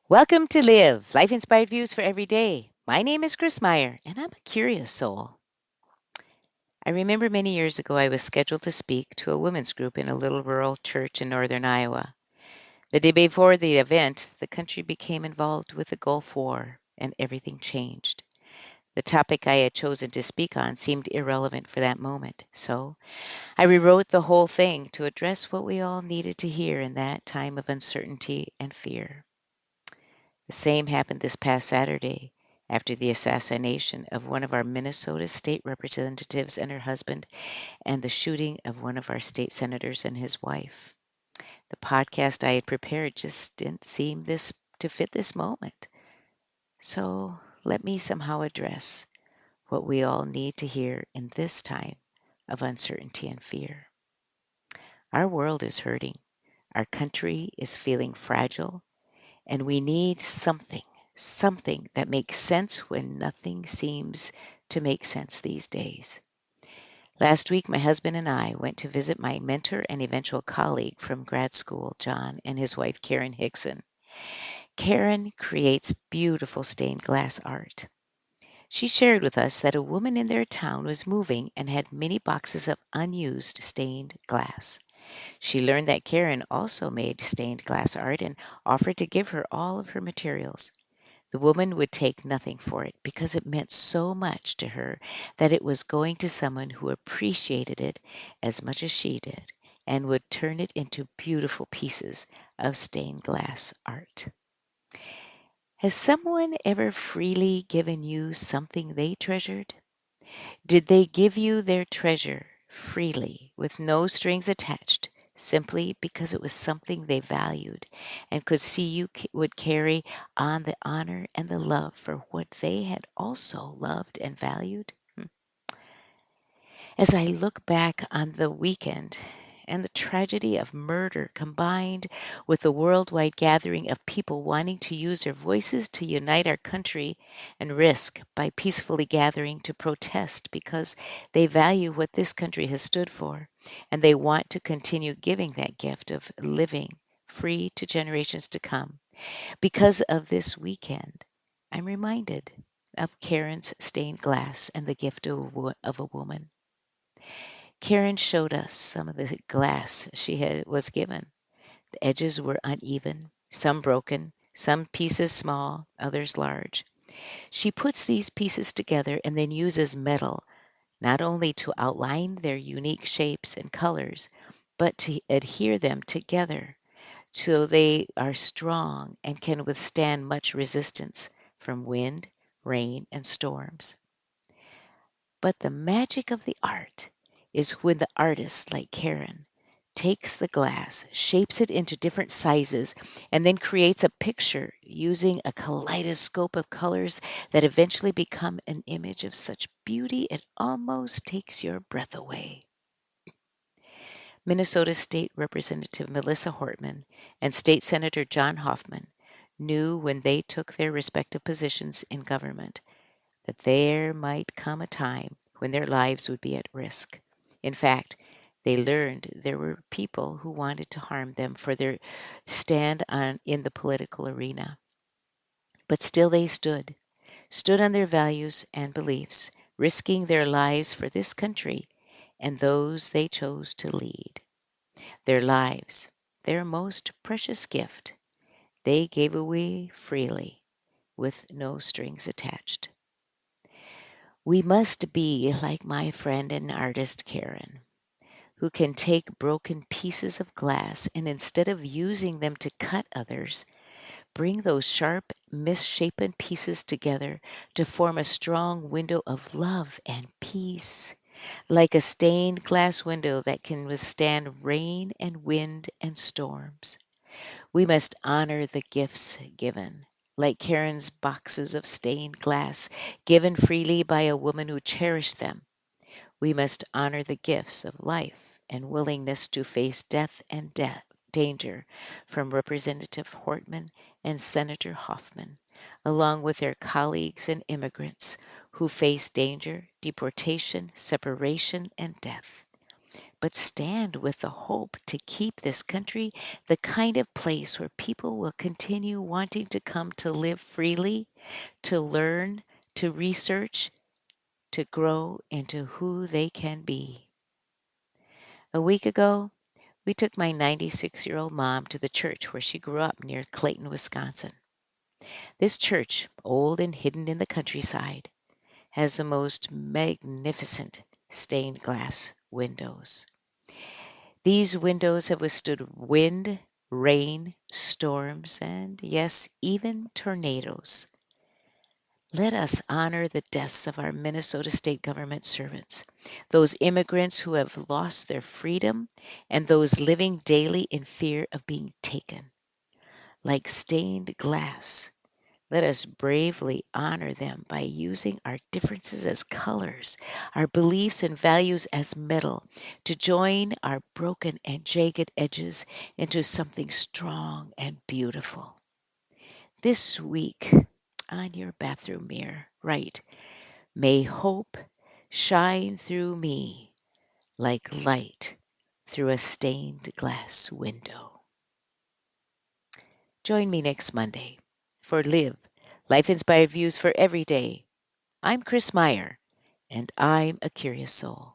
Welcome to Live, Life Inspired Views for Every Day. My name is Chris Meyer, and I'm a curious soul. I remember many years ago I was scheduled to speak to a women's group in a little rural church in northern Iowa. The day before the event, the country became involved with the Gulf War, and everything changed. The topic I had chosen to speak on seemed irrelevant for that moment, so I rewrote the whole thing to address what we all needed to hear in that time of uncertainty and fear. The same happened this past Saturday after the assassination of one of our Minnesota state representatives and her husband, and the shooting of one of our state senators and his wife. The podcast I had prepared just didn't seem this to fit this moment. So let me somehow address what we all need to hear in this time of uncertainty and fear. Our world is hurting. Our country is feeling fragile. And we need something that makes sense when nothing seems to make sense these days. Last week, my husband and I went to visit my mentor and eventual colleague from grad school, John, and his wife, Karen Hickson. Karen creates beautiful stained glass art. She shared with us that a woman in their town was moving and had many boxes of unused stained glass. She learned that Karen also made stained glass art and offered to give her all of her materials. The woman would take nothing for it because it meant so much to her that it was going to someone who appreciated it as much as she did and would turn it into beautiful pieces of stained glass art. Has someone ever freely given you something they treasured? Did they give you their treasure freely with no strings attached, simply because it was something they valued and could see you would carry on the honor and the love for what they had also loved and valued? As I look back on the weekend and the tragedy of murder combined with the worldwide gathering of people wanting to use their voices to unite our country and risk by peacefully gathering to protest because they value what this country has stood for and they want to continue giving that gift of living free to generations to come. Because of this weekend, I'm reminded of Karen's stained glass and the gift of a woman. Karen showed us some of the glass was given. The edges were uneven, some broken, some pieces small, others large. She puts these pieces together and then uses metal not only to outline their unique shapes and colors, but to adhere them together so they are strong and can withstand much resistance from wind, rain, and storms. But the magic of the art is when the artist, like Karen, takes the glass, shapes it into different sizes, and then creates a picture using a kaleidoscope of colors that eventually become an image of such beauty it almost takes your breath away. Minnesota State Representative Melissa Hortman and State Senator John Hoffman knew when they took their respective positions in government that there might come a time when their lives would be at risk. In fact, they learned there were people who wanted to harm them for their stand on in the political arena. But still they stood on their values and beliefs, risking their lives for this country and those they chose to lead. Their lives, their most precious gift, they gave away freely with no strings attached. We must be like my friend and artist Karen, who can take broken pieces of glass and instead of using them to cut others, bring those sharp, misshapen pieces together to form a strong window of love and peace, like a stained glass window that can withstand rain and wind and storms. We must honor the gifts given, like Karen's boxes of stained glass given freely by a woman who cherished them. We must honor the gifts of life and willingness to face death and danger from Representative Hortman and Senator Hoffman, along with their colleagues and immigrants who face danger, deportation, separation, and death. but stand with the hope to keep this country the kind of place where people will continue wanting to come to live freely, to learn, to research, to grow into who they can be. A week ago, we took my 96-year-old mom to the church where she grew up near Clayton, Wisconsin. This church, old and hidden in the countryside, has the most magnificent stained glass windows. These windows have withstood wind, rain, storms, and yes, even tornadoes. Let us honor the deaths of our Minnesota state government servants, those immigrants who have lost their freedom, and those living daily in fear of being taken. Like stained glass, let us bravely honor them by using our differences as colors, our beliefs and values as metal, to join our broken and jagged edges into something strong and beautiful. This week, on your bathroom mirror, write, "May hope shine through me like light through a stained glass window." Join me next Monday for Live, Life Inspired Views for Every Day. I'm Chris Meyer, and I'm a curious soul.